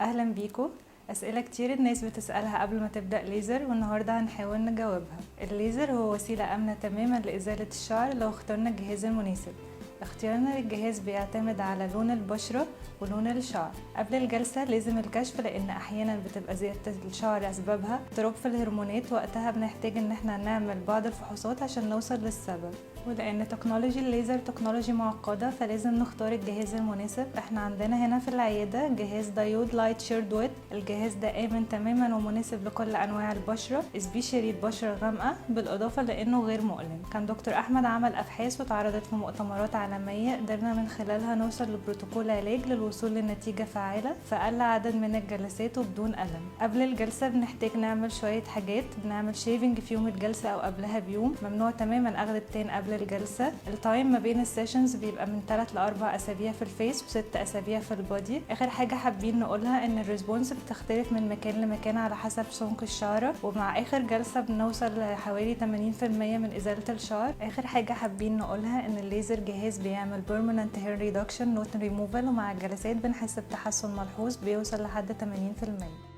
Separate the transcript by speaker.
Speaker 1: اهلا بيكم. اسئله كتير الناس بتسالها قبل ما تبدا ليزر، والنهارده هنحاول نجاوبها. الليزر هو وسيله امنه تماما لازاله الشعر لو اخترنا الجهاز المناسب. اختيارنا للجهاز بيعتمد على لون البشرة ولون الشعر. قبل الجلسة لازم الكشف، لان احيانا بتبقى زيادة الشعر اسبابها اضطراب في الهرمونات، وقتها بنحتاج ان احنا نعمل بعض الفحوصات عشان نوصل للسبب. ولان تكنولوجي الليزر تكنولوجي معقدة، فلازم نختار الجهاز المناسب. احنا عندنا هنا في العيادة جهاز دايود لايت شيرد ويت. الجهاز ده امن تماما ومناسب لكل انواع البشرة، سبيشالي البشرة الغامقة، بالاضافة لانه غير مؤلم. كان دكتور احمد عمل ابحاث واتعرضت في مؤتمرات عالمية، قدرنا من خلالها نوصل لبروتوكول علاج للوصول لنتيجة فعالة في اقل عدد من الجلسات وبدون الم. قبل الجلسة بنحتاج نعمل شوية حاجات. بنعمل شيفنج في يوم الجلسة او قبلها بيوم. ممنوع تماما اخذ التان قبل الجلسة. التايم ما بين السيشنز بيبقى من 3 ل 4 اسابيع في الفيس و6 اسابيع في البودي. اخر حاجة حابين نقولها ان الريسبونس بتختلف من مكان لمكان على حسب سمك الشعرة، ومع اخر جلسة بنوصل لحوالي 80% من ازالة الشعر. اخر حاجة حابين نقولها ان الليزر جهاز بيعمل permanent hair reduction not removal، ومع الجلسات بنحس بتحسن ملحوظ بيوصل لحد 80%.